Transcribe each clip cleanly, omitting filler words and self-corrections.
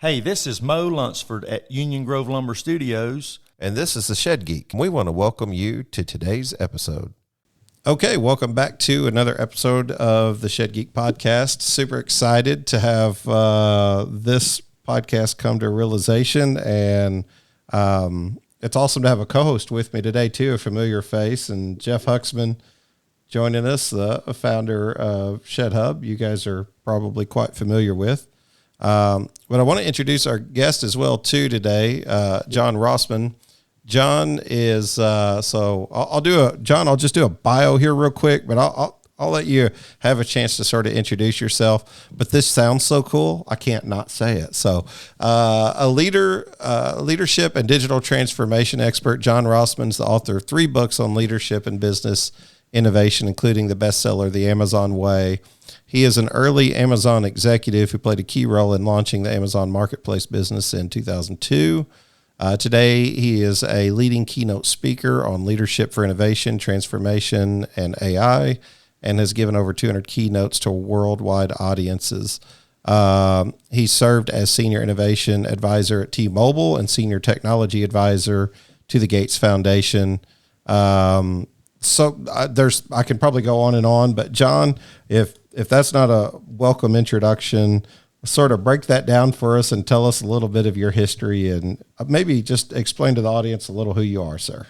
Hey, this is Mo Lunsford at Union Grove Lumber Studios. And this is the Shed Geek. We want to welcome you to today's episode. Okay, welcome back to another episode of the Shed Geek podcast. Super excited to have this podcast come to realization, and it's awesome to have a co-host with me today too, a familiar face, and Jeff Huxman joining us, the founder of Shed Hub. You guys are probably quite familiar with. But I want to introduce our guest as well too today, John Rossman. John is so I'll just do a bio here real quick, but I'll let you have a chance to sort of introduce yourself. But this sounds so cool, I can't not say it. So a leadership and digital transformation expert, John Rossman is the author of 3 books on leadership and business innovation, including the bestseller The Amazon Way. He is an early Amazon executive who played a key role in launching the Amazon Marketplace business in 2002. Today, he is a leading keynote speaker on leadership for innovation, transformation, and AI, and has given over 200 keynotes to worldwide audiences. He served as senior innovation advisor at T-Mobile and senior technology advisor to the Gates Foundation. I can probably go on and on, but John, if that's not a welcome introduction, sort of break that down for us and tell us a little bit of your history and maybe just explain to the audience a little who you are, sir.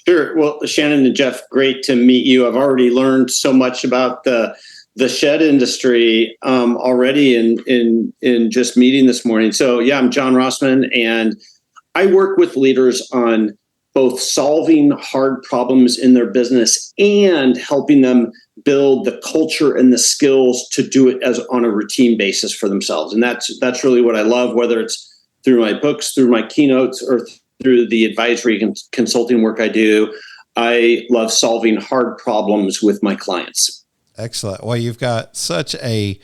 Sure. Well, Shannon and Jeff, great to meet you. I've already learned so much about the shed industry already in just meeting this morning. So yeah, I'm John Rossman, and I work with leaders on both solving hard problems in their business and helping them build the culture and the skills to do it as on a routine basis for themselves. And that's really what I love, whether it's through my books, through my keynotes, or through the advisory and consulting work I do. I love solving hard problems with my clients. Excellent. Well, you've got such a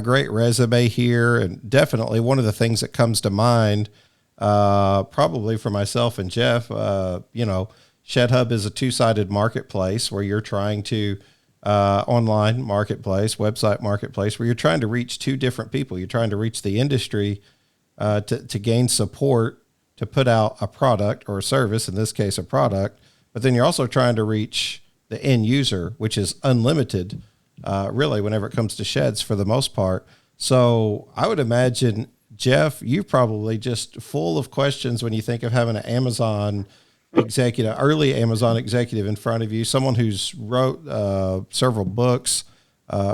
great resume here, and definitely one of the things that comes to mind, probably for myself and Jeff, Shed Hub is a 2-sided marketplace where you're trying to online marketplace, website marketplace, where you're trying to reach 2 different people. You're trying to reach the industry to gain support to put out a product or a service, in this case, a product, but then you're also trying to reach the end user, which is unlimited, really, whenever it comes to sheds for the most part. So I would imagine, Jeff, you're probably just full of questions when you think of having an Amazon executive, early Amazon executive in front of you, someone who's wrote several books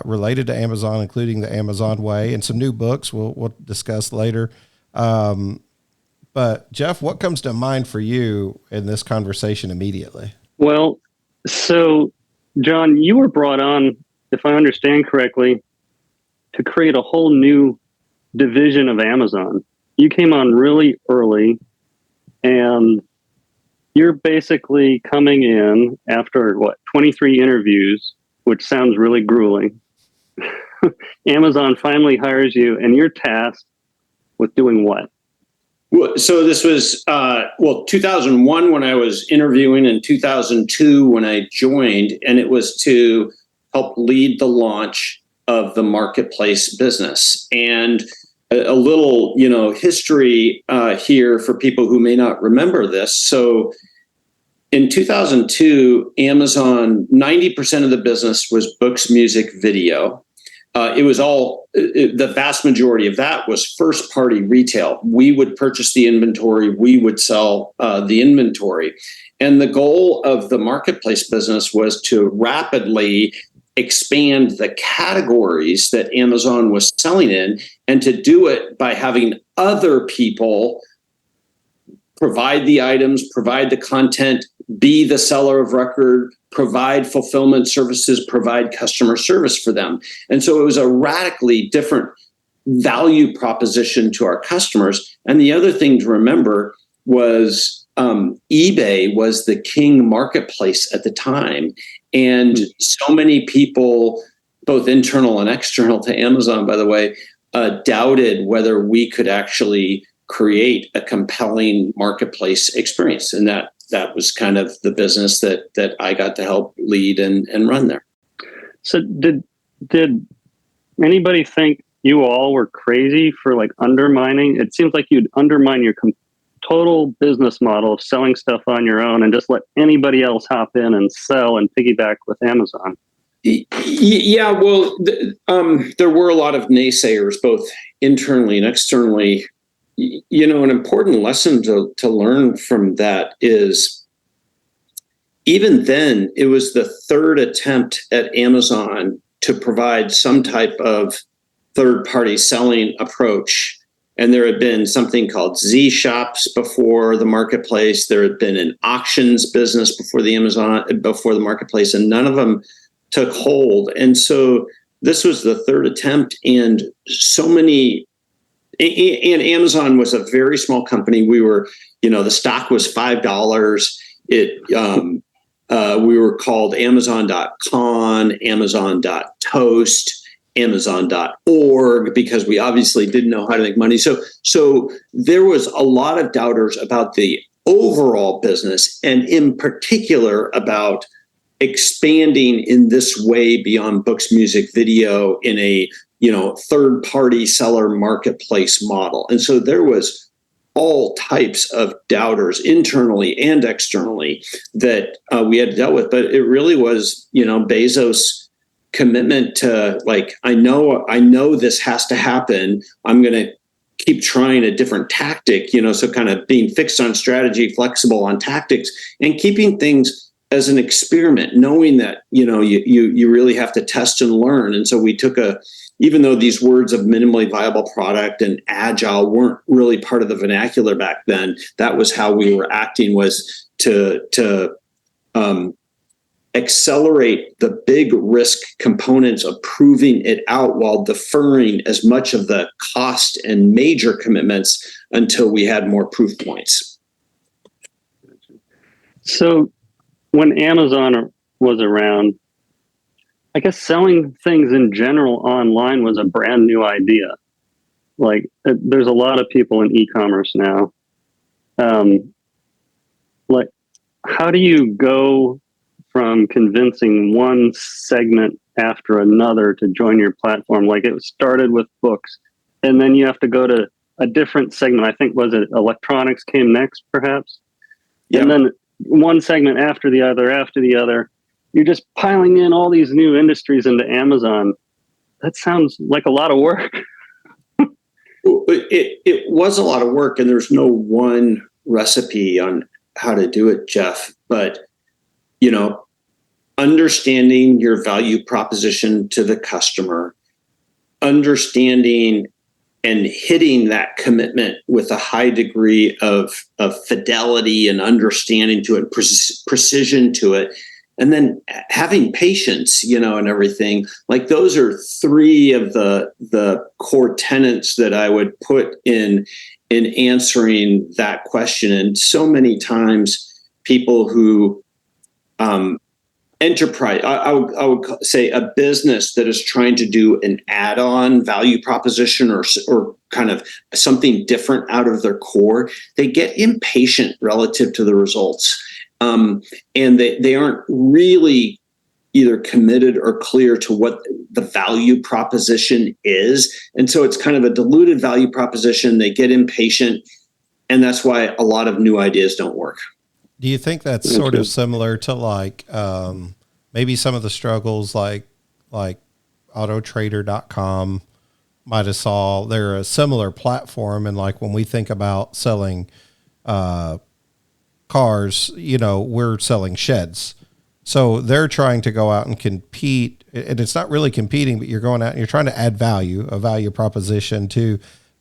related to Amazon, including the Amazon Way, and some new books we'll discuss later. But Jeff, what comes to mind for you in this conversation immediately? Well, so John, you were brought on, if I understand correctly, to create a whole new division of Amazon. You came on really early, and you're basically coming in after 23 interviews, which sounds really grueling. Amazon finally hires you, and you're tasked with doing what? Well, so this was 2001 when I was interviewing, and 2002 when I joined, and it was to help lead the launch of the marketplace business. And a little, history here for people who may not remember this. So in 2002, Amazon, 90% of the business was books, music, video. It was the vast majority of that was first party retail. We would purchase the inventory. We would sell the inventory. And the goal of the marketplace business was to rapidly expand the categories that Amazon was selling in, and to do it by having other people provide the items, provide the content, be the seller of record, provide fulfillment services, provide customer service for them. And so it was a radically different value proposition to our customers. And the other thing to remember was eBay was the king marketplace at the time. And so many people, both internal and external to Amazon, by the way, doubted whether we could actually create a compelling marketplace experience. And that was kind of the business that I got to help lead and run there. So did anybody think you all were crazy for like undermining. It seems like you'd undermine your total business model of selling stuff on your own and just let anybody else hop in and sell and piggyback with Amazon. Yeah, well, there were a lot of naysayers, both internally and externally. An important lesson to learn from that is, even then, it was the third attempt at Amazon to provide some type of third-party selling approach. And there had been something called Z shops before the marketplace. There had been an auctions business before the marketplace, and none of them took hold. And so this was the third attempt, and Amazon was a very small company. We were, the stock was $5. We were called Amazon.con, Amazon.toast, Amazon.org, because we obviously didn't know how to make money. So there was a lot of doubters about the overall business, and in particular about expanding in this way beyond books, music, video in a third-party seller marketplace model. And so there was all types of doubters internally and externally that we had dealt with. But it really was, Bezos' commitment to, like, I know this has to happen. I'm going to keep trying a different tactic, so kind of being fixed on strategy, flexible on tactics, and keeping things as an experiment, knowing that, you really have to test and learn. And so we took even though these words of minimally viable product and agile weren't really part of the vernacular back then, that was how we were acting, was to accelerate the big risk components of proving it out while deferring as much of the cost and major commitments until we had more proof points. So when Amazon was around, I guess selling things in general online was a brand new idea. Like, there's a lot of people in e-commerce now. Like, how do you go from convincing one segment after another to join your platform? Like, it started with books, and then you have to go to a different segment. I think, was it electronics came next, perhaps? Yeah. And then one segment after the other. You're just piling in all these new industries into Amazon. That sounds like a lot of work. It was a lot of work, and there's no one recipe on how to do it, Jeff. But, understanding your value proposition to the customer, understanding and hitting that commitment with a high degree of fidelity and understanding to it, precision to it, and then having patience, and everything. Like, those are three of the core tenets that I would put in answering that question. And so many times people who enterprise, I would say a business that is trying to do an add-on value proposition or kind of something different out of their core, they get impatient relative to the results. And they aren't really either committed or clear to what the value proposition is. And so it's kind of a diluted value proposition. They get impatient, and that's why a lot of new ideas don't work. Do you think that's sort of similar to like maybe some of the struggles like autotrader.com might have saw? They're a similar platform. And like when we think about selling cars, we're selling sheds. So they're trying to go out and compete, and it's not really competing, but you're going out and you're trying to add a value proposition to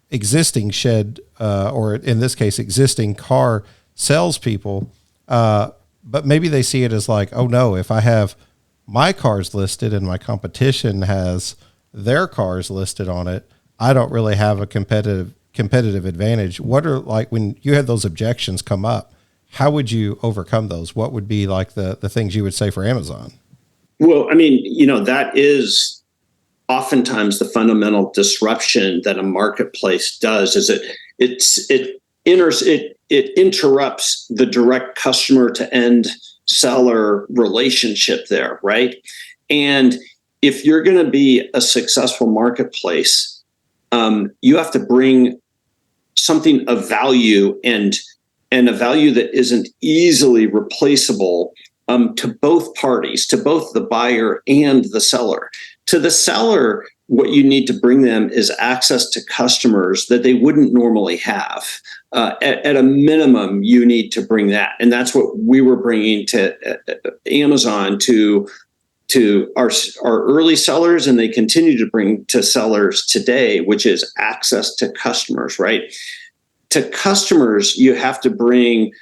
existing shed, or in this case, existing car salespeople. But maybe they see it as like, oh no, if I have my cars listed and my competition has their cars listed on it, I don't really have a competitive advantage. What are, like, when you had those objections come up, how would you overcome those? What would be like the things you would say for Amazon? Well, I mean, that is oftentimes the fundamental disruption that a marketplace does, is it interrupts the direct customer to end seller relationship there, right? And if you're going to be a successful marketplace, you have to bring something of value and a value that isn't easily replaceable to both parties, to both the buyer and the seller. To the seller, what you need to bring them is access to customers that they wouldn't normally have. At a minimum, you need to bring that. And that's what we were bringing to Amazon to our early sellers, and they continue to bring to sellers today, which is access to customers, right? To customers, you have to bring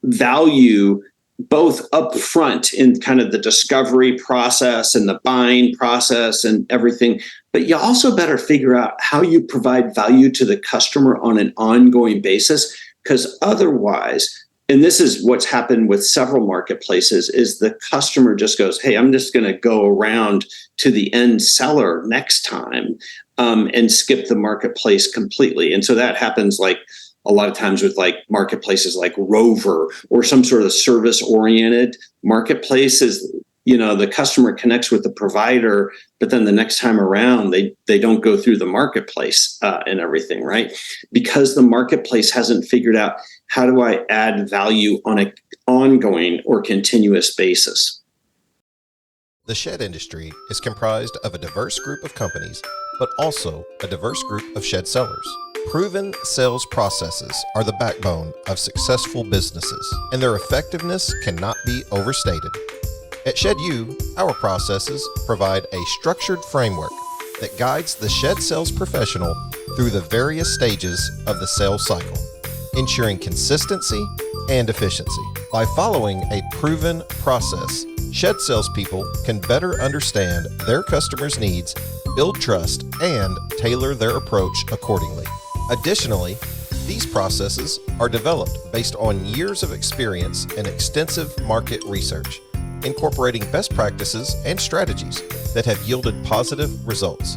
value both upfront in kind of the discovery process and the buying process and everything, but you also better figure out how you provide value to the customer on an ongoing basis, because otherwise, and this is what's happened with several marketplaces, is the customer just goes, hey, I'm just going to go around to the end seller next time and skip the marketplace completely. And so that happens like a lot of times with like marketplaces like Rover or some sort of service-oriented marketplaces. The customer connects with the provider, but then the next time around, they don't go through the marketplace and everything, right? Because the marketplace hasn't figured out, how do I add value on an ongoing or continuous basis? The shed industry is comprised of a diverse group of companies, but also a diverse group of shed sellers. Proven sales processes are the backbone of successful businesses, and their effectiveness cannot be overstated. At ShedU, our processes provide a structured framework that guides the shed sales professional through the various stages of the sales cycle, ensuring consistency and efficiency. By following a proven process, shed salespeople can better understand their customers' needs, build trust, and tailor their approach accordingly. Additionally, these processes are developed based on years of experience and extensive market research, incorporating best practices and strategies that have yielded positive results.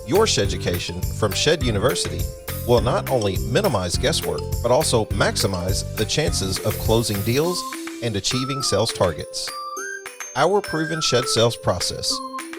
Your Sheducation from Shed University will not only minimize guesswork, but also maximize the chances of closing deals and achieving sales targets. Our proven shed sales process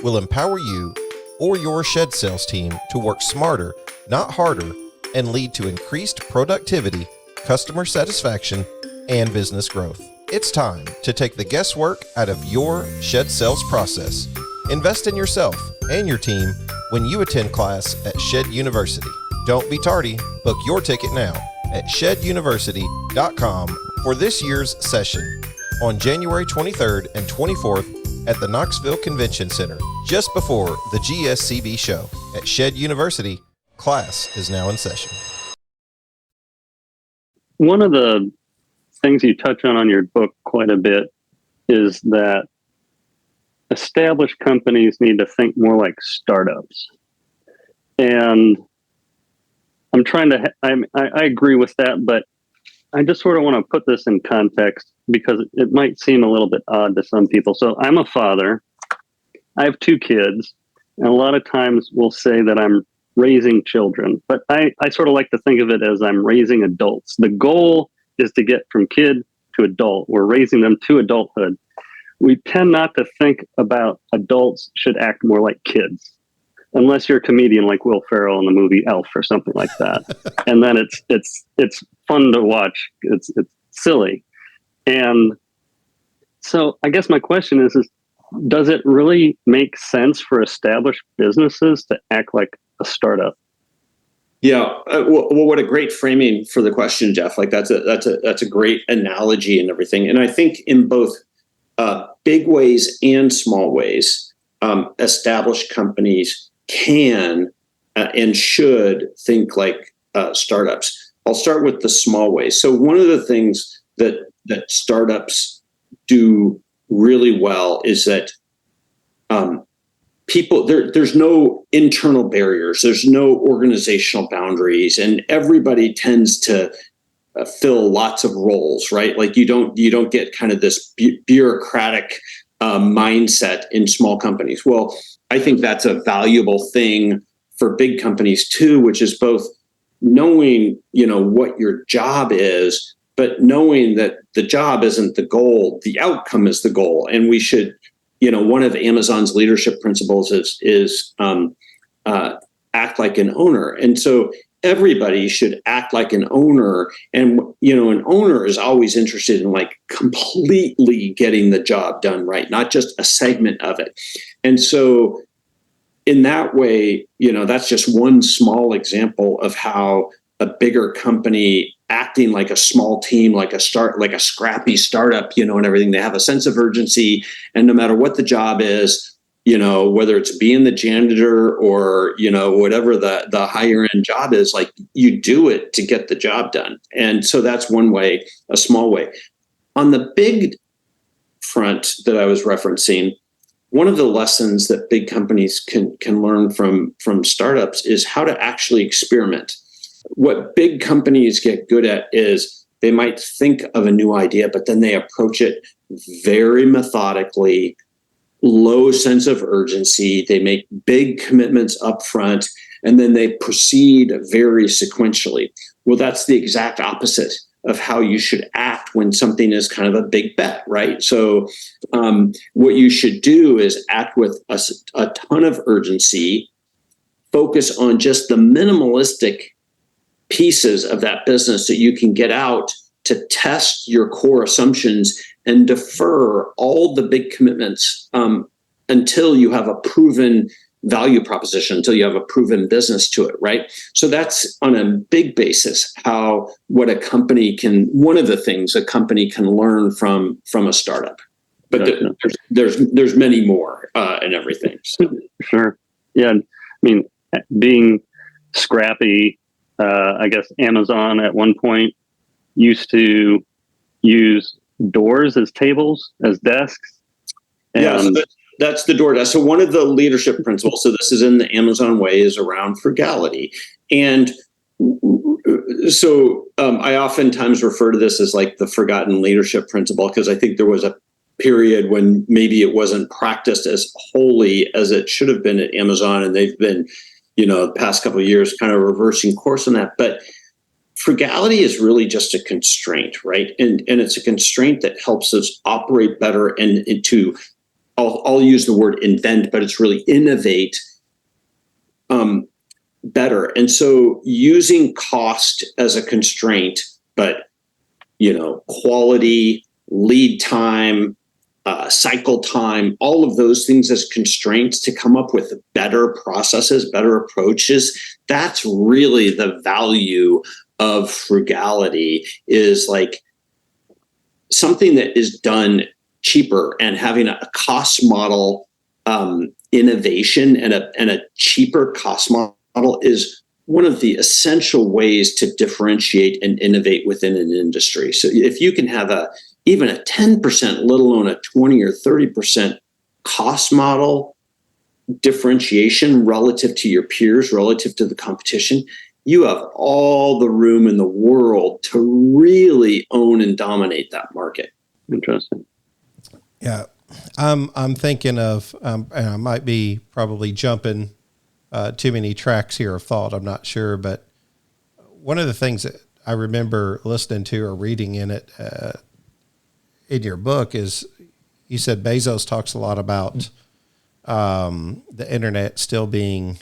will empower you or your shed sales team to work smarter, not harder, and lead to increased productivity, customer satisfaction, and business growth. It's time to take the guesswork out of your shed sales process. Invest in yourself and your team when you attend class at Shed University. Don't be tardy. Book your ticket now at sheduniversity.com for this year's session on January 23rd and 24th at the Knoxville Convention Center, just before the GSCB show. At Shed University, class is now in session. One of the things you touch on your book quite a bit is that established companies need to think more like startups. And I'm trying to, I agree with that, but I just sort of want to put this in context because it might seem a little bit odd to some people. So I'm a father. I have 2 kids, and a lot of times we'll say that I'm raising children, but I sort of like to think of it as I'm raising adults. The goal is to get from kid to adult. We're raising them to adulthood. We tend not to think about adults should act more like kids, unless you're a comedian like Will Ferrell in the movie Elf or something like that. And then it's fun to watch. It's silly. And so I guess my question is does it really make sense for established businesses to act like a startup? Yeah. Well, what a great framing for the question, Jeff. Like that's a great analogy and everything. And I think in both big ways and small ways, established companies can and should think like startups. I'll start with the small ways. So one of the things that startups do really well is that there's no internal barriers, there's no organizational boundaries, and everybody tends to fill lots of roles, right? Like you don't get kind of this bureaucratic mindset in small companies. Well, I think that's a valuable thing for big companies too, which is both knowing, what your job is, but knowing that the job isn't the goal, the outcome is the goal. And we should, one of Amazon's leadership principles is act like an owner. And so everybody should act like an owner. And, an owner is always interested in like completely getting the job done right, not just a segment of it. And so in that way, that's just one small example of how a bigger company acting like a small team, like a scrappy startup, and everything, they have a sense of urgency. And no matter what the job is, whether it's being the janitor or, whatever the higher end job is, like you do it to get the job done. And so that's one way, a small way. On the big front that I was referencing, one of the lessons that big companies can learn from startups is how to actually experiment. What big companies get good at is they might think of a new idea, but then they approach it very methodically, low sense of urgency. They make big commitments up front, and then they proceed very sequentially. Well, that's the exact opposite of how you should act when something is kind of a big bet, right? So what you should do is act with a ton of urgency, focus on just the minimalistic pieces of that business that you can get out to test your core assumptions, and defer all the big commitments until you have a proven value proposition, until you have a proven business to it, right? So that's on a big basis one of the things a company can learn from a startup. But there's many more and everything. So. Sure. Yeah. I mean, being scrappy, I guess Amazon at one point used to use doors as tables, as desks. So that's the door desk. So one of the leadership principles, so this is in the Amazon way, is around frugality. And so I oftentimes refer to this as like the forgotten leadership principle, because I think there was a period when maybe it wasn't practiced as wholly as it should have been at Amazon. And they've been, the past couple of years kind of reversing course on that. But frugality is really just a constraint, right? And it's a constraint that helps us operate better and I'll use the word invent, but it's really innovate better. And so using cost as a constraint, but, quality, lead time, cycle time, all of those things as constraints to come up with better processes, better approaches. That's really the value of frugality, is like something that is done cheaper, and having a cost model innovation and a cheaper cost model is one of the essential ways to differentiate and innovate within an industry. So if you can have even a 10%, let alone a 20 or 30% cost model differentiation relative to your peers, relative to the competition, you have all the room in the world to really own and dominate that market. Interesting. Yeah. I'm thinking of, and I might be probably jumping too many tracks here of thought, I'm not sure, but one of the things that I remember listening to or reading in it, in your book, is you said Bezos talks a lot about the internet still being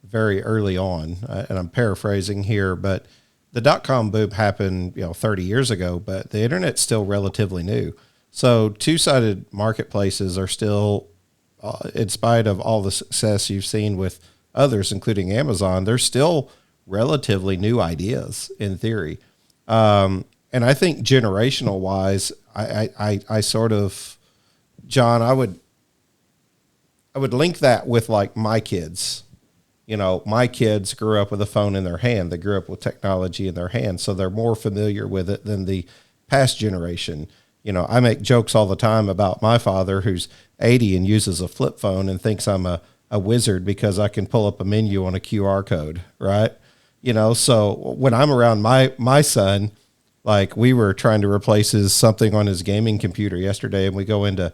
very early on, and I'm paraphrasing here, but the dot-com boom happened 30 years ago, but the internet's still relatively new. So two-sided marketplaces are still, in spite of all the success you've seen with others, including Amazon, they're still relatively new ideas in theory. And I think generational wise, I sort of, John, I would link that with like my kids. My kids grew up with a phone in their hand. They grew up with technology in their hand. So they're more familiar with it than the past generation. I make jokes all the time about my father, who's 80 and uses a flip phone and thinks I'm a wizard because I can pull up a menu on a QR code, right? So when I'm around my son, like we were trying to replace something on his gaming computer yesterday, and we go into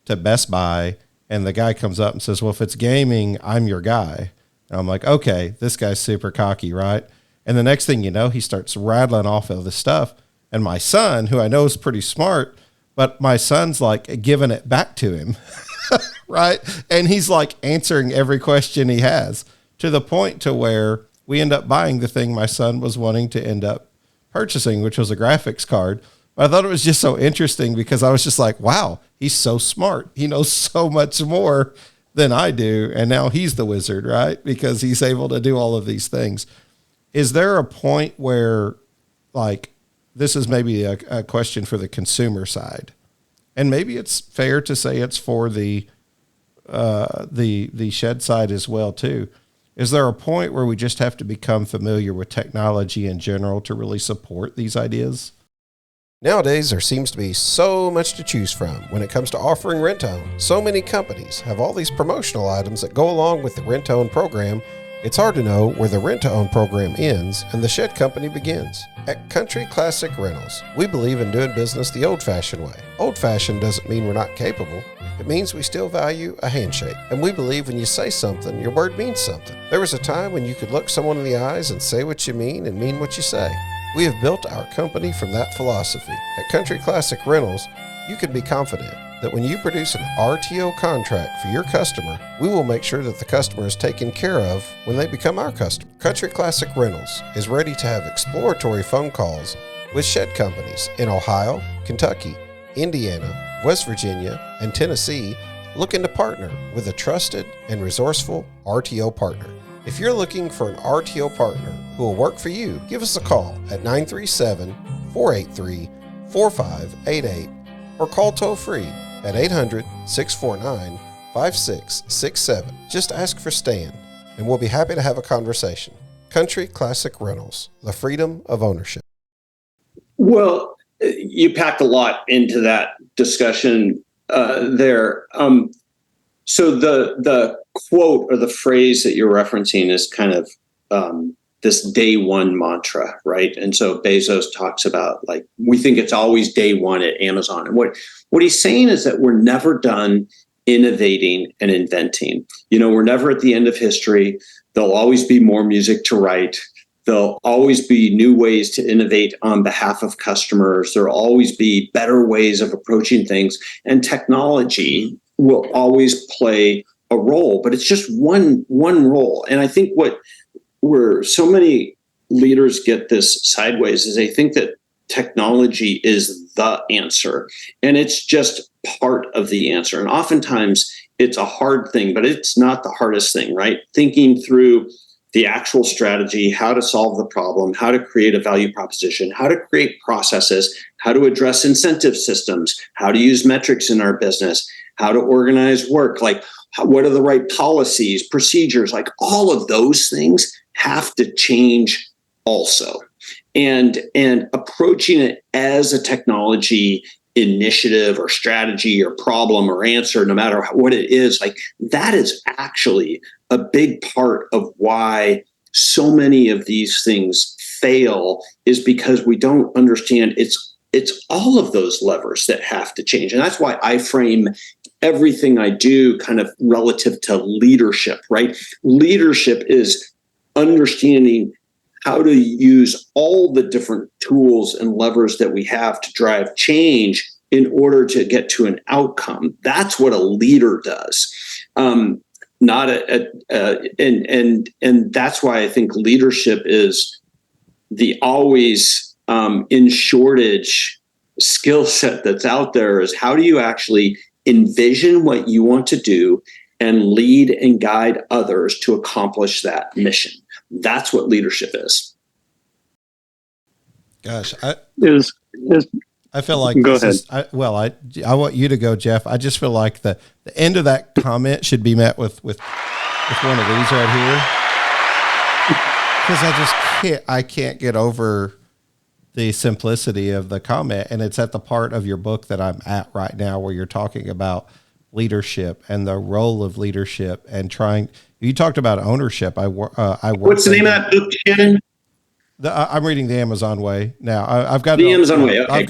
Best Buy, and the guy comes up and says, well, if it's gaming, I'm your guy. And I'm like, okay, this guy's super cocky, right? And the next thing you know, he starts rattling off all this stuff. And my son, who I know is pretty smart, but my son's like giving it back to him, right? And he's like answering every question he has. to the point to where we end up buying the thing my son was wanting to end up purchasing, which was a graphics card. But I thought it was just so interesting because I was just like, wow, he's so smart. He knows so much more than I do. And now he's the wizard, right? Because he's able to do all of these things. Is there a point where, like, this is maybe a question for the consumer side, and maybe it's fair to say it's for the shed side as well too. Is there a point where we just have to become familiar with technology in general to really support these ideas? Nowadays, there seems to be so much to choose from when it comes to offering rent-to-own. So many companies have all these promotional items that go along with the rent-to-own program. It's hard to know where the rent-to-own program ends and the shed company begins. At Country Classic Rentals, we believe in doing business the old-fashioned way. Old-fashioned doesn't mean we're not capable. It means we still value a handshake. And we believe when you say something, your word means something. There was a time when you could look someone in the eyes and say what you mean and mean what you say. We have built our company from that philosophy. At Country Classic Rentals, you can be confident that when you produce an RTO contract for your customer, we will make sure that the customer is taken care of when they become our customer. Country Classic Rentals is ready to have exploratory phone calls with shed companies in Ohio, Kentucky, Indiana, West Virginia, and Tennessee, looking to partner with a trusted and resourceful RTO partner. If you're looking for an RTO partner who will work for you, give us a call at 937-483-4588 or call toll-free at 800-649-5667. Just ask for Stan, and we'll be happy to have a conversation. Country Classic Rentals, the freedom of ownership. Well, you packed a lot into that discussion there. So the quote or the phrase that you're referencing is kind of this day one mantra, right? And so Bezos talks about, like, we think it's always day one at Amazon. And what he's saying is that we're never done innovating and inventing. You know, we're never at the end of history. There'll always be more music to write. There'll always be new ways to innovate on behalf of customers. There'll always be better ways of approaching things. And technology will always play a role, but it's just one role. And I think where so many leaders get this sideways is they think that technology is the answer, and it's just part of the answer. And oftentimes it's a hard thing, but it's not the hardest thing, right? Thinking through the actual strategy, how to solve the problem, how to create a value proposition, how to create processes, how to address incentive systems, how to use metrics in our business, how to organize work, like what are the right policies, procedures, like all of those things have to change also. And approaching it as a technology initiative or strategy or problem or answer, no matter what it is, like that is actually a big part of why so many of these things fail, is because we don't understand it's all of those levers that have to change. And that's why I frame everything I do kind of relative to leadership, right? Leadership is understanding how to use all the different tools and levers that we have to drive change in order to get to an outcome. That's what a leader does. And that's why I think leadership is the always in shortage skill set that's out there. Is how do you actually envision what you want to do and lead and guide others to accomplish that mission? That's what leadership is. Gosh, I feel like go ahead. I want you to go, Jeff. I just feel like the end of that comment should be met with one of these right here, because I can't get over the simplicity of the comment, and it's at the part of your book that I'm at right now, where you're talking about leadership and the role of leadership and trying. You talked about ownership. What's the name of that book, Shannon? I'm reading The Amazon Way now. I've got The Amazon Way. Okay,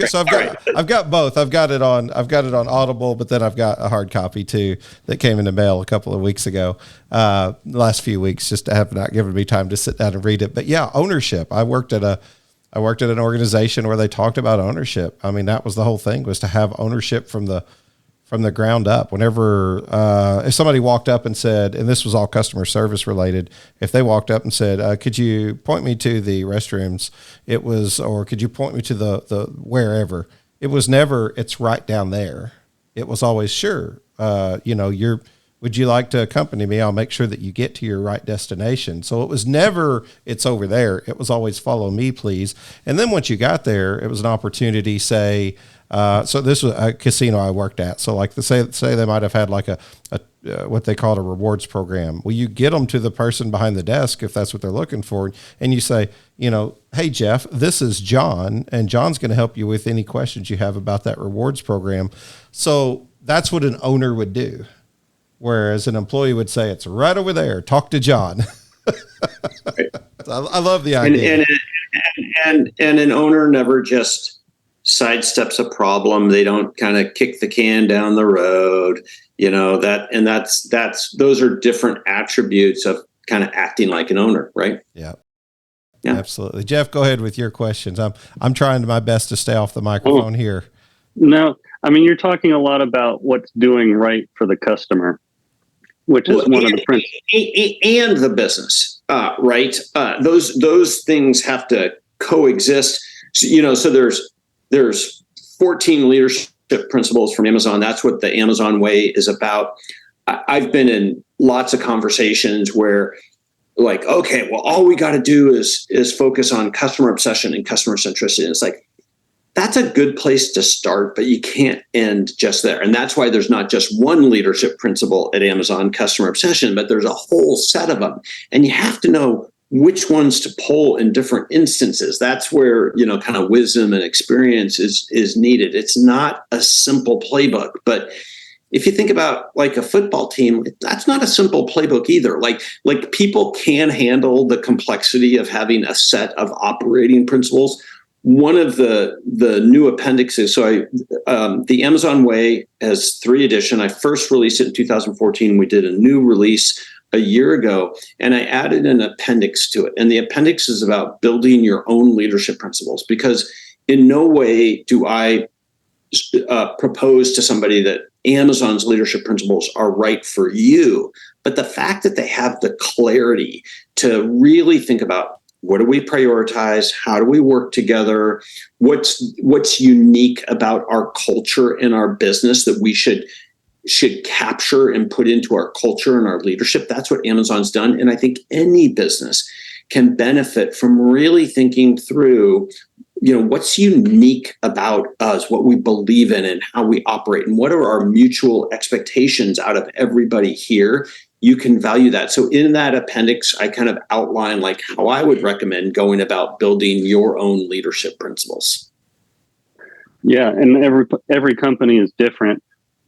I've got both. I've got it on Audible, but then I've got a hard copy too that came in the mail a couple of weeks ago. The last few weeks just have not given me time to sit down and read it. But yeah, ownership. I worked at an organization where they talked about ownership. I mean, that was the whole thing, was to have ownership from the from the ground up. Whenever, if somebody walked up and said, and this was all customer service related, if they walked up and said, could you point me to the restrooms? It was, or could you point me to the wherever? It was never, it's right down there. It was always, sure. Would you like to accompany me? I'll make sure that you get to your right destination. So it was never, it's over there. It was always, follow me, please. And then once you got there, it was an opportunity, say, so this was a casino I worked at. So like say they might have had like a what they called a rewards program. Well, you get them to the person behind the desk if that's what they're looking for. And you say, hey, Jeff, this is John, and John's going to help you with any questions you have about that rewards program. So that's what an owner would do. Whereas an employee would say, it's right over there. Talk to John. I love the idea. And an owner never just sidesteps a problem. They don't kind of kick the can down the road, those are different attributes of kind of acting like an owner, right? Yeah. Absolutely. Jeff, go ahead with your questions. I'm trying my best to stay off the microphone here. No, I mean, you're talking a lot about what's doing right for the customer, which is one of the principles. And the business, right? Those things have to coexist. So there's 14 leadership principles from Amazon. That's what the Amazon way is about. I've been in lots of conversations where like, okay, well, all we got to do is focus on customer obsession and customer centricity. And it's like, that's a good place to start, but you can't end just there. And that's why there's not just one leadership principle at Amazon, customer obsession, but there's a whole set of them. And you have to know which ones to pull in different instances. That's where, kind of wisdom and experience is needed. It's not a simple playbook, but if you think about like a football team, that's not a simple playbook either. Like people can handle the complexity of having a set of operating principles. One of the new appendixes, the Amazon Way has 3 editions. I first released it in 2014. We did a new release a year ago, and I added an appendix to it. And the appendix is about building your own leadership principles, because in no way do I propose to somebody that Amazon's leadership principles are right for you. But the fact that they have the clarity to really think about, what do we prioritize? How do we work together? What's unique about our culture and our business that we should capture and put into our culture and our leadership? That's what Amazon's done. And I think any business can benefit from really thinking through, what's unique about us, what we believe in and how we operate, and what are our mutual expectations out of everybody here. You can value that. So in that appendix, I kind of outline like how I would recommend going about building your own leadership principles. Yeah. And every company is different.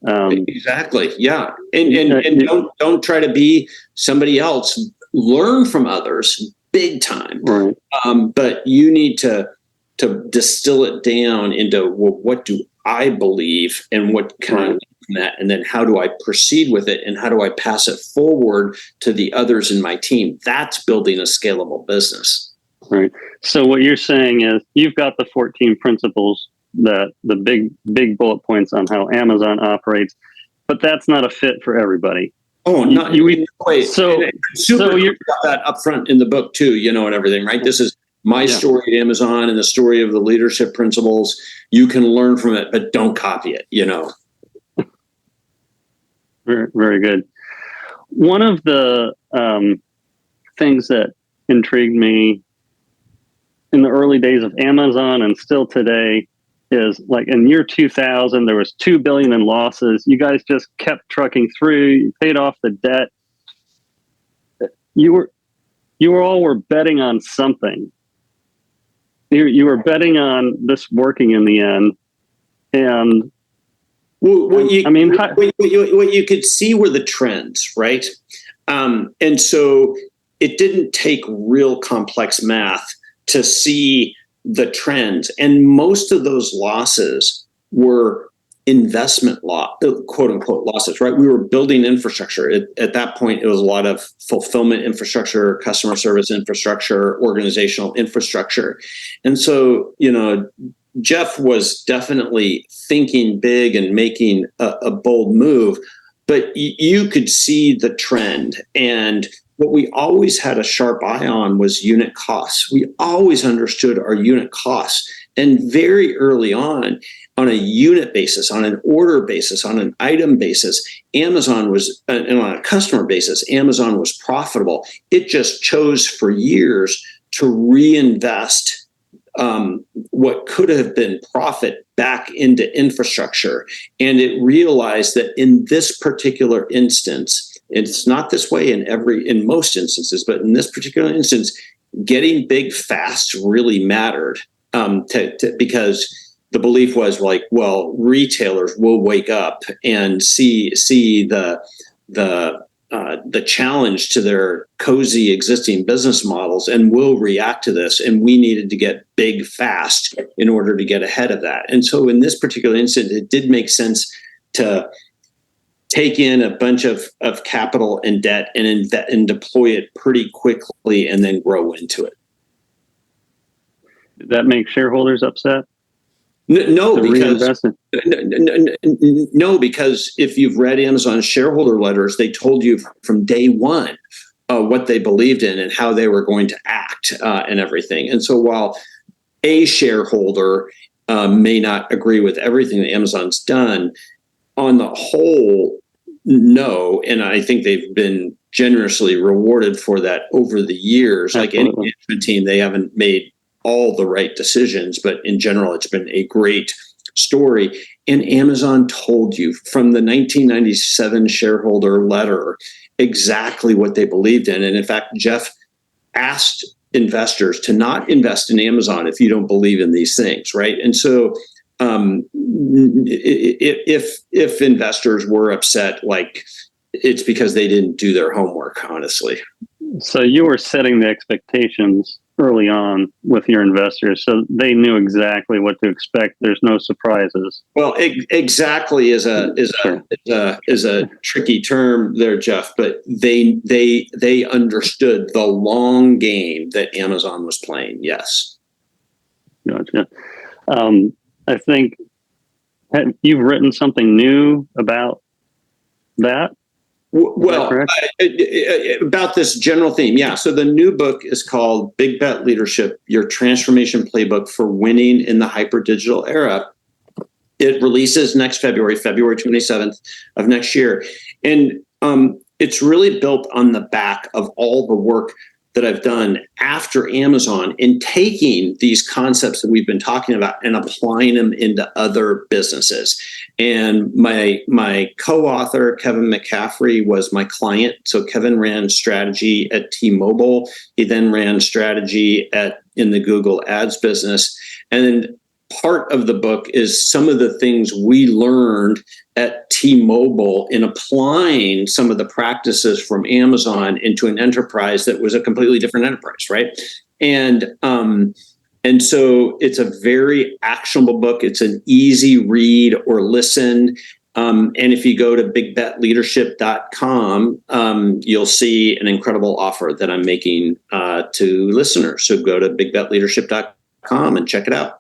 Exactly. Yeah. And don't try to be somebody else. Learn from others big time. Right. But you need to distill it down into, well, what do I believe and what can I learn from that? And then how do I proceed with it? And how do I pass it forward to the others in my team? That's building a scalable business. Right. So what you're saying is you've got the 14 principles, the big bullet points on how Amazon operates, but that's not a fit for everybody. Oh, not you. Wait. So you got that up front in the book too, and everything, right? This is my story at Amazon and the story of the leadership principles. You can learn from it, but don't copy it, Very, very good. One of the things that intrigued me in the early days of Amazon and still today is like in year 2000, there was $2 billion in losses. You guys just kept trucking through. You paid off the debt. You were betting on something. You were betting on this working in the end. And what you could see were the trends, right? And so it didn't take real complex math to see the trends. And most of those losses were investment quote unquote losses, right? We were building infrastructure. At that point, it was a lot of fulfillment infrastructure, customer service infrastructure, organizational infrastructure. And so, Jeff was definitely thinking big and making a bold move, but you could see the trend. And what we always had a sharp eye on was unit costs. We always understood our unit costs. And very early on a unit basis, on an order basis, on an item basis, Amazon was, and on a customer basis, Amazon was profitable. It just chose for years to reinvest what could have been profit back into infrastructure. And it realized that in this particular instance, it's not this way in most instances, but in this particular instance, getting big fast really mattered because the belief was like, well, retailers will wake up and see the challenge to their cozy existing business models and will react to this. And we needed to get big fast in order to get ahead of that. And so in this particular instance, it did make sense to take in a bunch of capital and debt and deploy it pretty quickly and then grow into it. Did that make shareholders upset? No, because if you've read Amazon's shareholder letters, they told you from day one what they believed in and how they were going to act and everything. And so while a shareholder may not agree with everything that Amazon's done, on the whole, no. And I think they've been generously rewarded for that over the years. Absolutely. Like any management team, they haven't made all the right decisions, but in general, it's been a great story. And Amazon told you from the 1997 shareholder letter exactly what they believed in. And in fact, Jeff asked investors to not invest in Amazon if you don't believe in these things, right? And so if investors were upset, like it's because they didn't do their homework, honestly. So you were setting the expectations early on with your investors, so they knew exactly what to expect. There's no surprises. Well, exactly is a tricky term there, Jeff. But they understood the long game that Amazon was playing. Yes. Gotcha. I think you've written something new about that. Well, about this general theme. Yeah. So the new book is called Big Bet Leadership, Your Transformation Playbook for Winning in the Hyper Digital Era. It releases next February 27th of next year. And it's really built on the back of all the work that I've done after Amazon in taking these concepts that we've been talking about and applying them into other businesses. And my co-author, Kevin McCaffrey, was my client. So Kevin ran strategy at T-Mobile. He then ran strategy in the Google Ads business. And then part of the book is some of the things we learned at T-Mobile in applying some of the practices from Amazon into an enterprise that was a completely different enterprise, right? And so it's a very actionable book. It's an easy read or listen. And if you go to bigbetleadership.com, you'll see an incredible offer that I'm making to listeners. So go to bigbetleadership.com and check it out.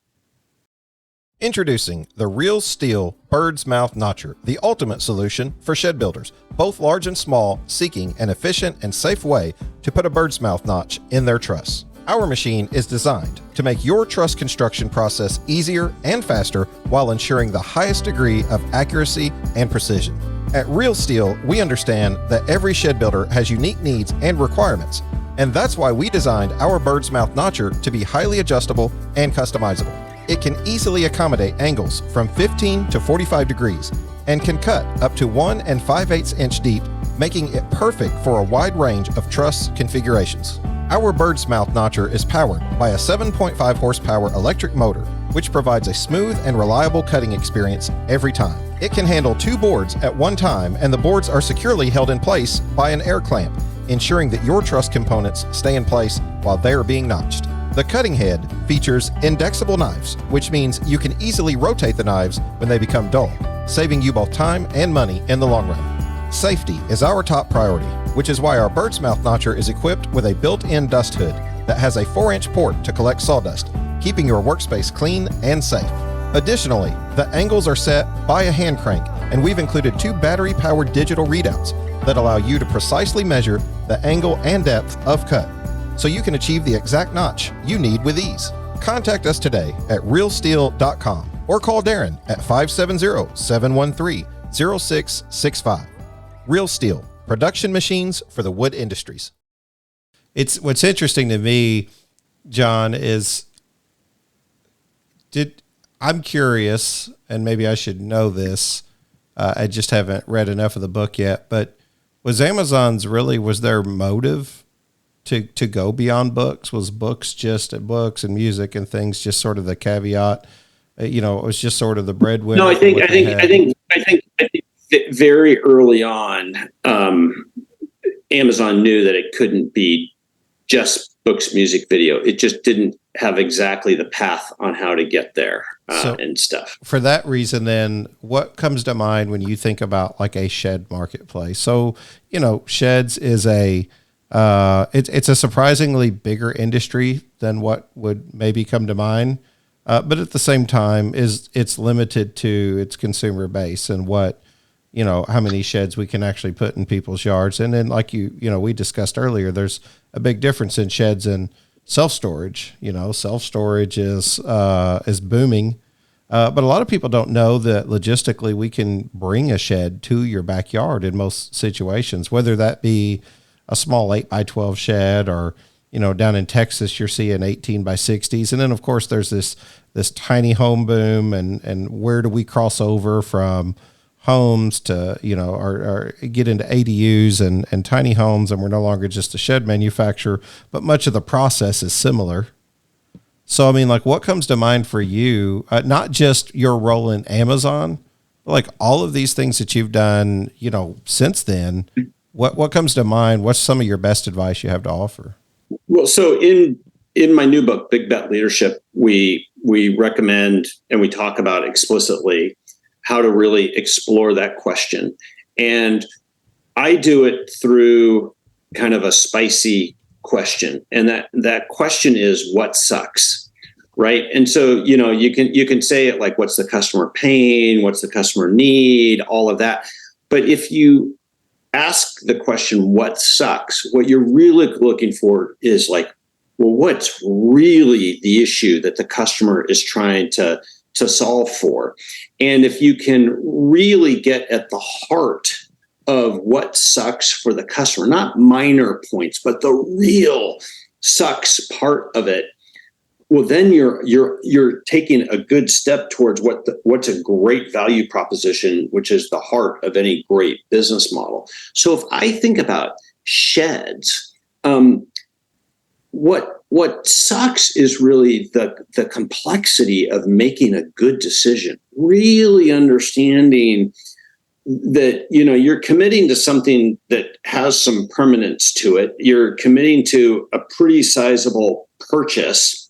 Introducing the Real Steel Bird's Mouth Notcher, the ultimate solution for shed builders, both large and small, seeking an efficient and safe way to put a bird's mouth notch in their truss. Our machine is designed to make your truss construction process easier and faster while ensuring the highest degree of accuracy and precision. At Real Steel, we understand that every shed builder has unique needs and requirements, and that's why we designed our bird's mouth notcher to be highly adjustable and customizable. It can easily accommodate angles from 15 to 45 degrees and can cut up to 1 5/8 inch deep, making it perfect for a wide range of truss configurations. Our bird's mouth notcher is powered by a 7.5 horsepower electric motor, which provides a smooth and reliable cutting experience every time. It can handle 2 boards at one time, and the boards are securely held in place by an air clamp, ensuring that your truss components stay in place while they are being notched. The cutting head features indexable knives, which means you can easily rotate the knives when they become dull, saving you both time and money in the long run. Safety is our top priority, which is why our bird's mouth notcher is equipped with a built-in dust hood that has a 4-inch port to collect sawdust, keeping your workspace clean and safe. Additionally, the angles are set by a hand crank, and we've included 2 battery-powered digital readouts that allow you to precisely measure the angle and depth of cut, so you can achieve the exact notch you need with ease. Contact us today at realsteel.com or call Darren at 570-713-0665. Real Steel, production machines for the wood industries. It's what's interesting to me, John, is I'm curious, and maybe I should know this. I just haven't read enough of the book yet, but was their motive to go beyond books? Was books and music and things just sort of the caveat? It was just sort of the breadwinner. No, I think very early on, Amazon knew that it couldn't be just books, music, video. It just didn't have exactly the path on how to get there and stuff. For that reason, then, what comes to mind when you think about like a shed marketplace? So, sheds is it's a surprisingly bigger industry than what would maybe come to mind. But at the same time, it's limited to its consumer base and how many sheds we can actually put in people's yards. And then like we discussed earlier, there's a big difference in sheds and self-storage. Self-storage is booming. But a lot of people don't know that logistically we can bring a shed to your backyard in most situations, whether that be a small 8x12 shed or, down in Texas, you're seeing 18 by 60s. And then of course there's this tiny home boom and where do we cross over from homes to, or get into ADUs and tiny homes, and we're no longer just a shed manufacturer, but much of the process is similar. So, I mean, like what comes to mind for you, not just your role in Amazon, but like all of these things that you've done, since then, what comes to mind? What's some of your best advice you have to offer? Well, so in my new book, Big Bet Leadership, we recommend and we talk about explicitly how to really explore that question. And I do it through kind of a spicy question. And that question is, what sucks? Right. And so, you can say it like, what's the customer pain? What's the customer need? All of that. But if you ask the question, what sucks? What you're really looking for is like, well, what's really the issue that the customer is trying to solve for? And if you can really get at the heart of what sucks for the customer, not minor points, but the real sucks part of it, well, then you're taking a good step towards what's a great value proposition, which is the heart of any great business model. So if I think about sheds, what sucks is really the complexity of making a good decision, really understanding that, you're committing to something that has some permanence to it. You're committing to a pretty sizable purchase,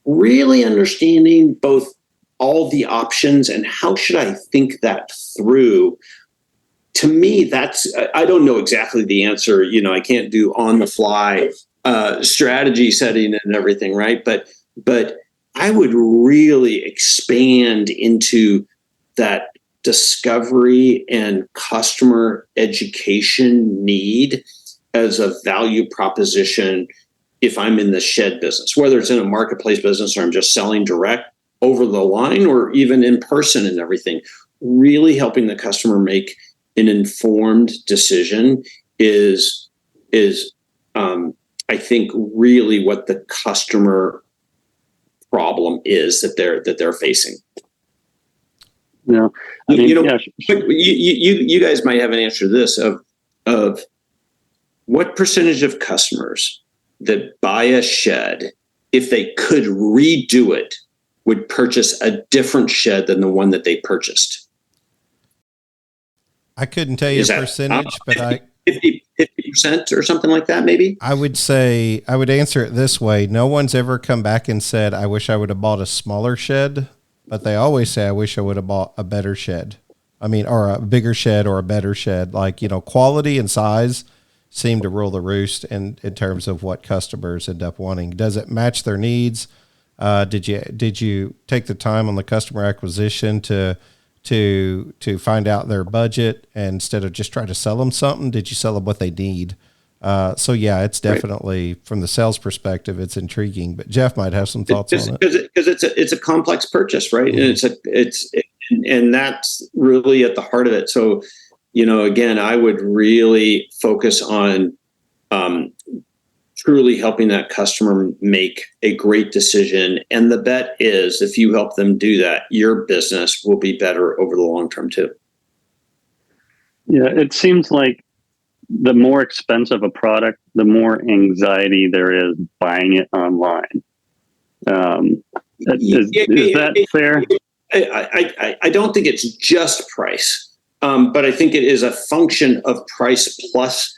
really understanding both all the options and how should I think that through. To me, I don't know exactly the answer. I can't do on the fly strategy setting and everything, right? But I would really expand into that discovery and customer education need as a value proposition if I'm in the shed business, whether it's in a marketplace business or I'm just selling direct over the line or even in person and everything. Really helping the customer make an informed decision is I think really what the customer problem is that they're facing. Yeah, you guys might have an answer to this of what percentage of customers that buy a shed, if they could redo it, would purchase a different shed than the one that they purchased. I couldn't tell you a percentage, but 50% or something like that, maybe? I would say, I would answer it this way. No one's ever come back and said, I wish I would have bought a smaller shed, but they always say, I wish I would have bought a better shed. Or a bigger shed or a better shed. Like, quality and size seem to rule the roost in terms of what customers end up wanting. Does it match their needs? Did you take the time on the customer acquisition to find out their budget, and instead of just try to sell them something, did you sell them what they need? So yeah, it's definitely from the sales perspective, it's intriguing. But Jeff might have some thoughts on it because it's a complex purchase, right? Mm-hmm. And that's really at the heart of it. So, again, I would really focus on truly helping that customer make a great decision. And the bet is, if you help them do that, your business will be better over the long term too. Yeah, it seems like the more expensive a product, the more anxiety there is buying it online. Is that fair? I don't think it's just price, but I think it is a function of price plus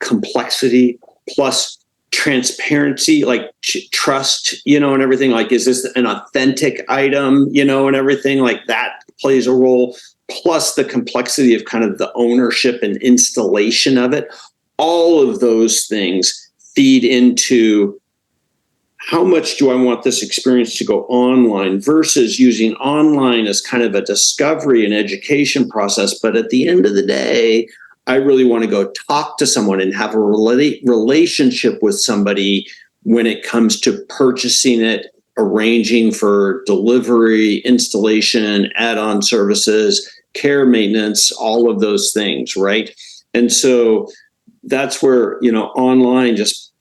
complexity plus transparency, like trust, and everything. Like, is this an authentic item, and everything like that plays a role. Plus the complexity of kind of the ownership and installation of it. All of those things feed into how much do I want this experience to go online versus using online as kind of a discovery and education process. But at the end of the day, I really want to go talk to someone and have a relationship with somebody when it comes to purchasing it, arranging for delivery, installation, add-on services, care, maintenance, all of those things, right? And so that's where, online just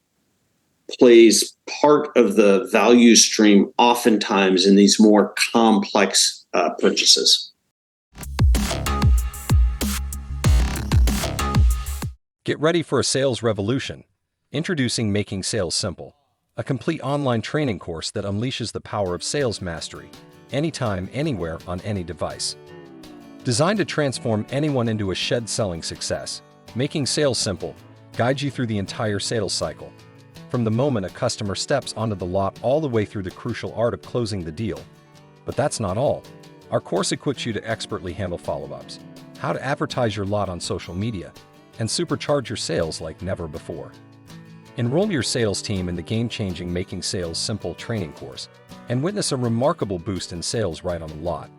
plays part of the value stream oftentimes in these more complex purchases. Get ready for a sales revolution. Introducing Making Sales Simple, a complete online training course that unleashes the power of sales mastery, anytime, anywhere, on any device. Designed to transform anyone into a shed-selling success, Making Sales Simple guides you through the entire sales cycle, from the moment a customer steps onto the lot all the way through the crucial art of closing the deal. But that's not all. Our course equips you to expertly handle follow-ups, how to advertise your lot on social media, and supercharge your sales like never before. Enroll your sales team in the game-changing Making Sales Simple training course and witness a remarkable boost in sales right on the lot.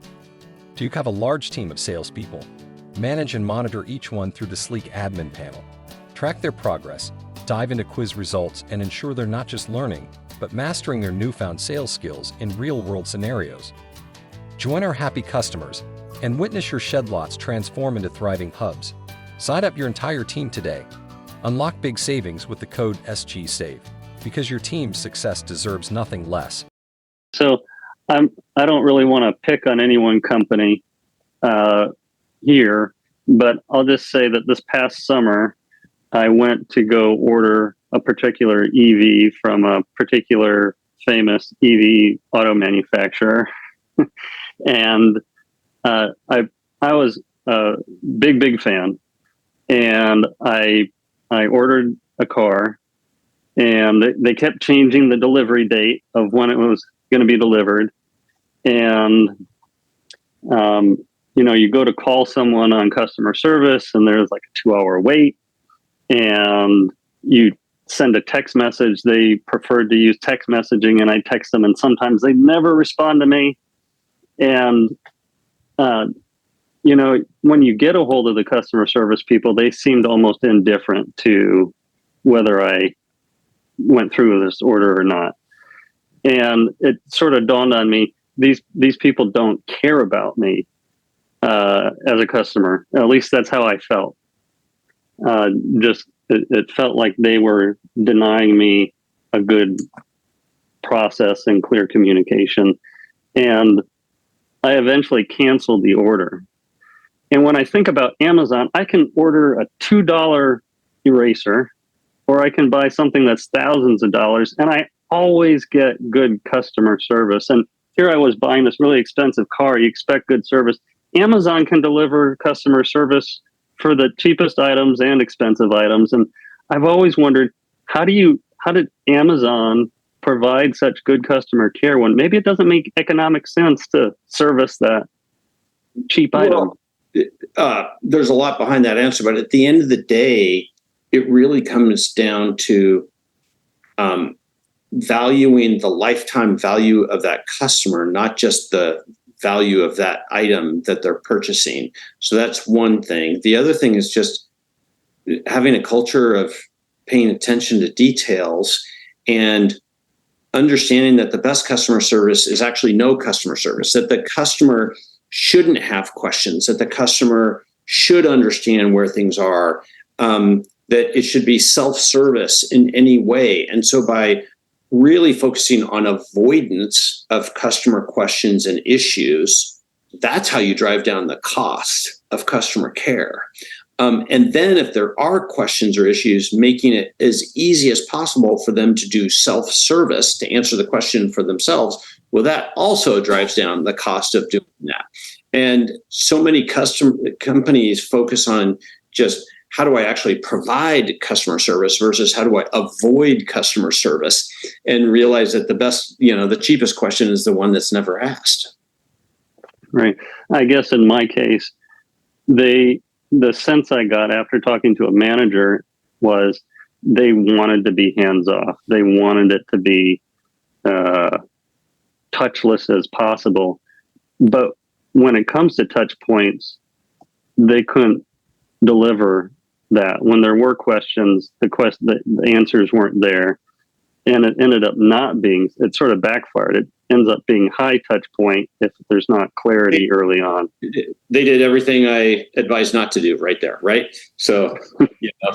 Do you have a large team of salespeople? Manage and monitor each one through the sleek admin panel. Track their progress, dive into quiz results, and ensure they're not just learning, but mastering their newfound sales skills in real-world scenarios. Join our happy customers and witness your shed lots transform into thriving hubs. Sign up your entire team today. Unlock big savings with the code SGSAVE, because your team's success deserves nothing less. So I don't really want to pick on any one company here, but I'll just say that this past summer, I went to go order a particular EV from a particular famous EV auto manufacturer. And I was a big fan. And I ordered a car, and they kept changing the delivery date of when it was going to be delivered. And, you go to call someone on customer service, and there's like a 2-hour wait, and you send a text message. They preferred to use text messaging, and I text them, and sometimes they never respond to me. And, when you get a hold of the customer service people, they seemed almost indifferent to whether I went through this order or not. And it sort of dawned on me, these people don't care about me as a customer. At least that's how I felt. It felt like they were denying me a good process and clear communication. And I eventually canceled the order. And when I think about Amazon, I can order a $2 eraser, or I can buy something that's thousands of dollars, and I always get good customer service. And here I was buying this really expensive car. You expect good service. Amazon can deliver customer service for the cheapest items and expensive items. And I've always wondered, how did Amazon provide such good customer care when maybe it doesn't make economic sense to service that cheap item? There's a lot behind that answer, but at the end of the day, it really comes down to valuing the lifetime value of that customer, not just the value of that item that they're purchasing. So that's one thing. The other thing is just having a culture of paying attention to details and understanding that the best customer service is actually no customer service, that the customer shouldn't have questions, that the customer should understand where things are, that it should be self-service in any way. And so by really focusing on avoidance of customer questions and issues, that's how you drive down the cost of customer care. And then if there are questions or issues, making it as easy as possible for them to do self-service to answer the question for themselves. Well, that also drives down the cost of doing that. And so many companies focus on just how do I actually provide customer service versus how do I avoid customer service, and realize that the cheapest question is the one that's never asked. Right. I guess in my case, the sense I got after talking to a manager was they wanted to be hands off. They wanted it to be touchless as possible. But when it comes to touch points, they couldn't deliver that. When there were questions, the answers weren't there. And it ended up not being, it sort of backfired. It ends up being high touch point if there's not clarity early on. They did everything I advised not to do right there, right? So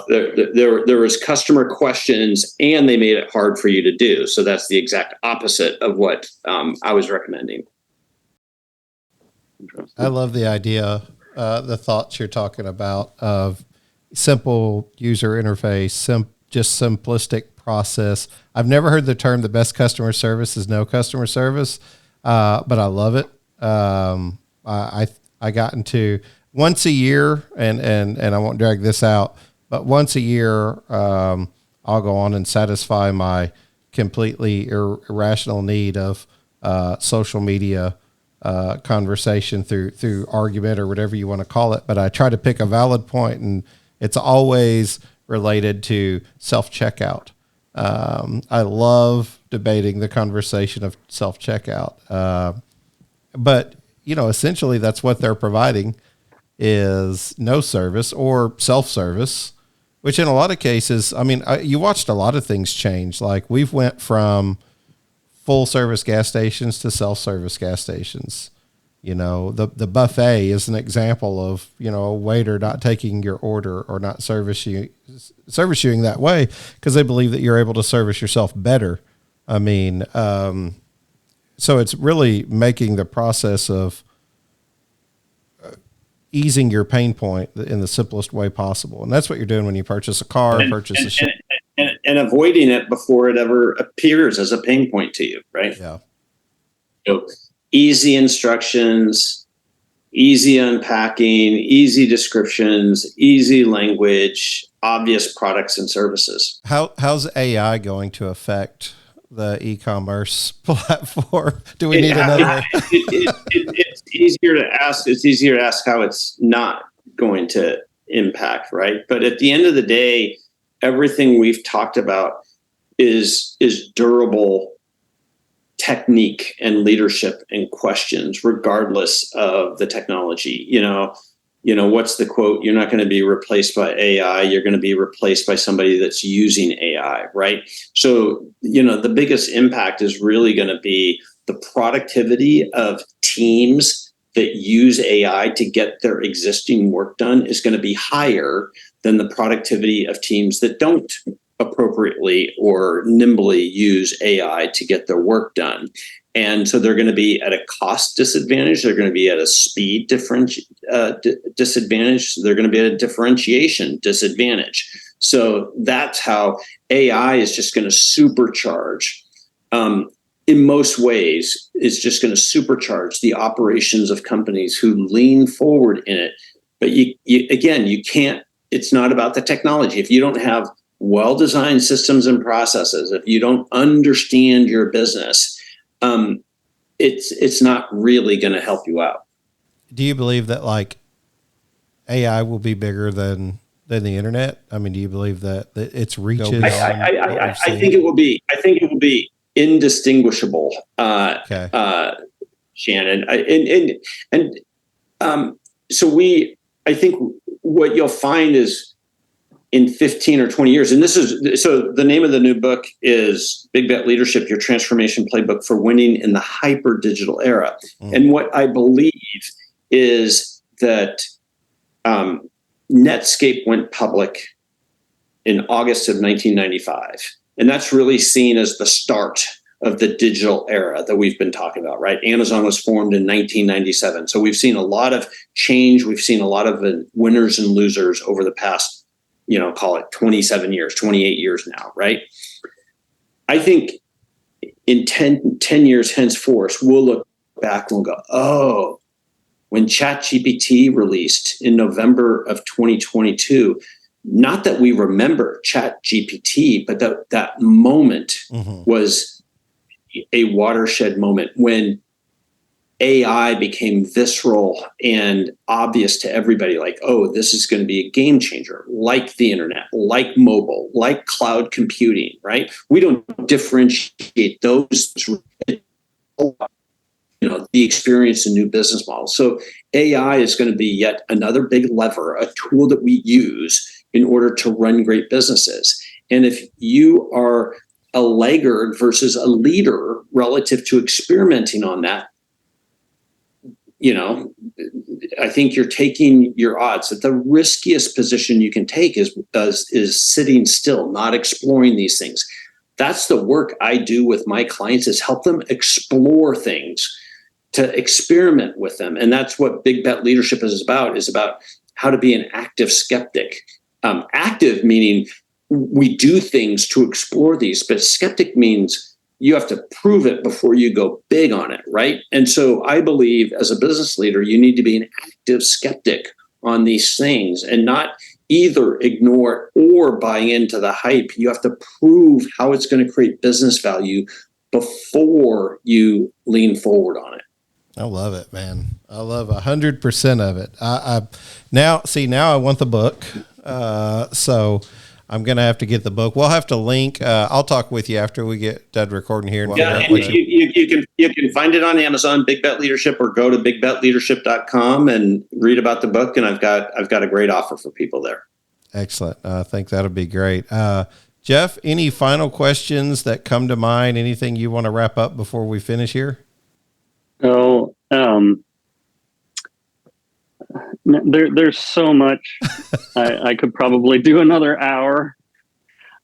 there was customer questions and they made it hard for you to do. So that's the exact opposite of what I was recommending. I love the idea, the thoughts you're talking about of simple user interface, just simplistic process. I've never heard the term the best customer service is no customer service, but I love it. I got into once a year, and I won't drag this out, but once a year, I'll go on and satisfy my completely irrational need of social media conversation through argument or whatever you want to call it. But I try to pick a valid point, and it's always related to self-checkout. I love debating the conversation of self-checkout. But, essentially that's what they're providing is no service or self-service, which in a lot of cases, you watched a lot of things change. Like we've went from full service gas stations to self-service gas stations. The buffet is an example of, a waiter not taking your order or not service you that way because they believe that you're able to service yourself better. So it's really making the process of easing your pain point in the simplest way possible. And that's what you're doing when you purchase a car, and avoiding it before it ever appears as a pain point to you, right? Yeah. So easy instructions, easy unpacking, easy descriptions, easy language, obvious products and services. How's AI going to affect the e-commerce platform? Do we need another? It's easier to ask. It's easier to ask how it's not going to impact, right? But at the end of the day, everything we've talked about is durable technique and leadership and questions, regardless of the technology. What's the quote? You're not going to be replaced by AI. You're going to be replaced by somebody that's using AI, right? So, the biggest impact is really going to be the productivity of teams that use AI to get their existing work done is going to be higher than the productivity of teams that don't appropriately or nimbly use AI to get their work done. And so they're going to be at a cost disadvantage. They're going to be at a speed disadvantage. They're going to be at a differentiation disadvantage. So that's how AI is just going to supercharge, in most ways, is just going to supercharge the operations of companies who lean forward in it. But you can't, it's not about the technology. If you don't have well-designed systems and processes, if you don't understand your business, it's not really going to help you out. Do you believe that like AI will be bigger than than the internet? I mean, do you believe that its reaches? I think it will be. I think it will be indistinguishable, Okay. Shannon. So I think what you'll find is in 15 or 20 years, and so the name of the new book is Big Bet Leadership, Your Transformation Playbook for Winning in the Hyper Digital Era. And what I believe is that Netscape went public in August of 1995. And that's really seen as the start of the digital era that we've been talking about, right? Amazon was formed in 1997. So we've seen a lot of change. We've seen a lot of winners and losers over the past, call it 27 years, 28 years now, right? I think in 10 years henceforth, we'll look back and we'll go, oh, when ChatGPT released in November of 2022, not that we remember ChatGPT, but that moment was a watershed moment when AI became visceral and obvious to everybody, like, oh, this is going to be a game changer, like the internet, like mobile, like cloud computing, right? We don't differentiate those, the experience and new business models. So AI is going to be yet another big lever, a tool that we use in order to run great businesses. And if you are a laggard versus a leader relative to experimenting on that, I think you're taking your odds. That the riskiest position you can take is sitting still, not exploring these things. That's the work I do with my clients, is help them explore things, to experiment with them. And that's what Big Bet Leadership is about how to be an active skeptic. Active meaning we do things to explore these, but skeptic means you have to prove it before you go big on it, right? And so I believe as a business leader, you need to be an active skeptic on these things and not either ignore or buy into the hype. You have to prove how it's going to create business value before you lean forward on it. I love it, man. I love 100% of it. Now I want the book. So I'm going to have to get the book. We'll have to link. I'll talk with you after we get done recording here. Yeah, and you can find it on Amazon, Big Bet Leadership, or go to bigbetleadership.com and read about the book. And I've got a great offer for people there. Excellent. I think that'll be great. Jeff, any final questions that come to mind? Anything you want to wrap up before we finish here? Oh, there's so much. I could probably do another hour.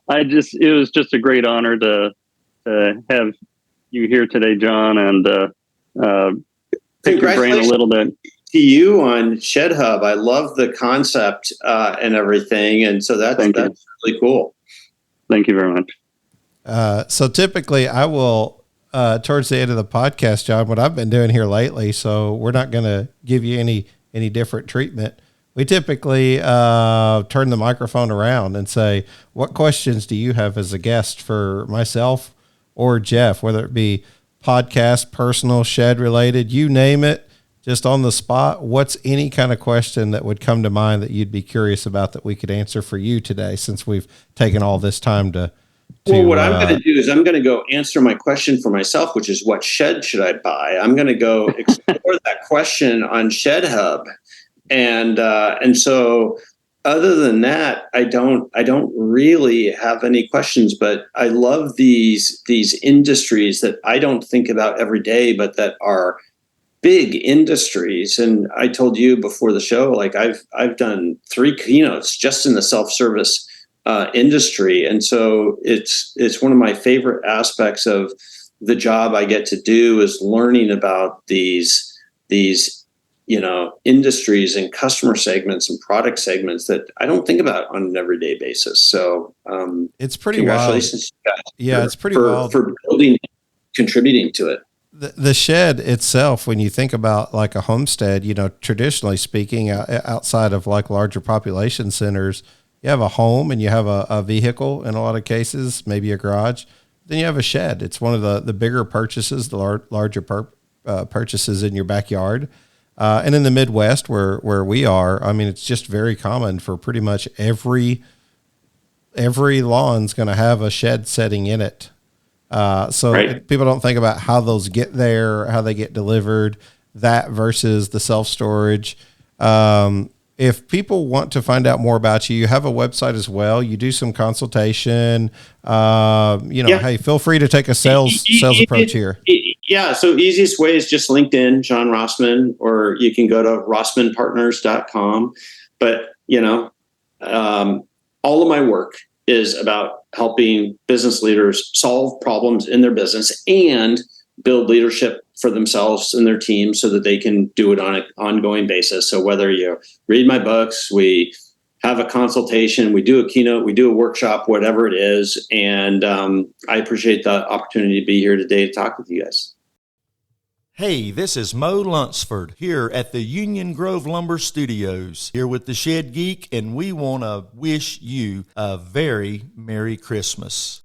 It was just a great honor to have you here today, John, and pick your brain a little bit. To you on Shed Hub. I love the concept and everything, and so that's really cool. Thank you very much. So typically, I will. Towards the end of the podcast, John, what I've been doing here lately, so we're not going to give you any different treatment. We typically turn the microphone around and say, what questions do you have as a guest for myself or Jeff, whether it be podcast, personal, shed related, you name it, just on the spot. What's any kind of question that would come to mind that you'd be curious about that we could answer for you today, since we've taken all this time to well, what I'm going to do is I'm going to go answer my question for myself, which is, what shed should I buy? I'm going to go explore that question on Shed Hub, and so other than that, I don't really have any questions. But I love these industries that I don't think about every day, but that are big industries. And I told you before the show, like I've done 3 keynotes just in the self-service industry. And so it's one of my favorite aspects of the job I get to do, is learning about these industries and customer segments and product segments that I don't think about on an everyday basis. So it's pretty congratulations wild. Yeah, it's pretty wild for contributing to it. The shed itself, when you think about like a homestead, traditionally speaking, outside of like larger population centers, you have a home and you have a vehicle in a lot of cases, maybe a garage. Then you have a shed. It's one of the bigger purchases, the larger purchases in your backyard. And in the Midwest where we are, I mean, it's just very common for pretty much every lawn's going to have a shed setting in it. So Right. people don't think about how those get there, how they get delivered, that versus the self-storage. If people want to find out more about you, you have a website as well. You do some consultation. Hey, feel free to take a sales approach here. Yeah. So easiest way is just LinkedIn, John Rossman, or you can go to rossmanpartners.com. But, all of my work is about helping business leaders solve problems in their business and build leadership for themselves and their team so that they can do it on an ongoing basis. So whether you read my books, we have a consultation, we do a keynote, we do a workshop, whatever it is. And I appreciate the opportunity to be here today to talk with you guys. Hey, this is Mo Lunsford here at the Union Grove Lumber Studios, here with the Shed Geek, and we want to wish you a very Merry Christmas.